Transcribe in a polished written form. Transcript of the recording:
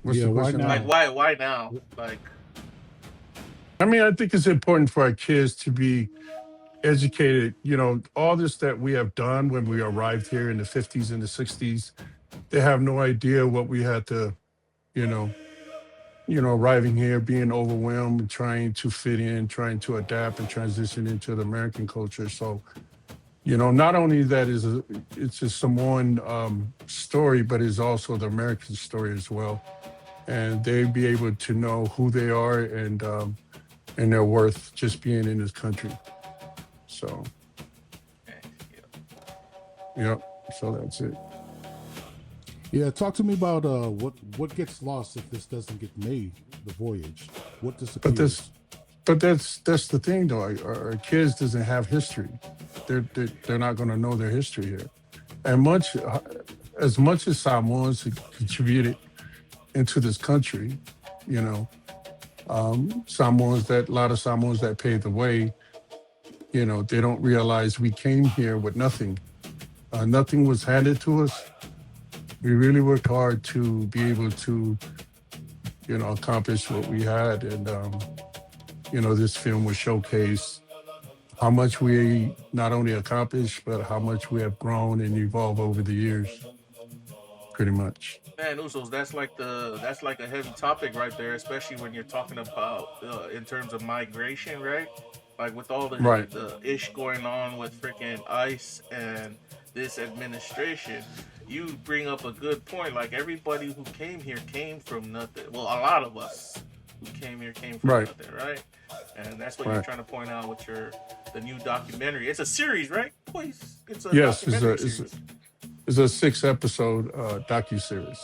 What's Yeah, the why question? Like now? why now? Like I mean, I think it's important for our kids to be educated. All this that we have done when we arrived here in the 50s and the 60s, they have no idea what we had to, you know, arriving here, being overwhelmed, and trying to fit in, trying to adapt and transition into the American culture. So, not only that it's a Samoan story, but it's also the American story as well. And they be able to know who they are and their worth just being in this country. So, eh, yeah. yep. So that's it. Yeah, talk to me about what gets lost if this doesn't get made, the voyage. What But this, disappears? but that's the thing though. Our kids doesn't have history. They're not going to know their history here. And as much as Samoans have contributed into this country, you know, a lot of Samoans that paved the way, they don't realize we came here with nothing. Nothing was handed to us. We really worked hard to be able to, accomplish what we had. And, this film will showcase how much we not only accomplished, but how much we have grown and evolved over the years, pretty much. Man, Usos, that's like a heavy topic right there, especially when you're talking about in terms of migration, right? Like with all Right. the ish going on with freaking ICE and this administration, you bring up a good point. Like everybody who came here came from nothing. Well, a lot of us who came here came from Right. nothing, right? And that's what you're Right. trying to point out with the new documentary. It's a series, right? Boys, it's a Yes, documentary series. it's a 6 episode docu series.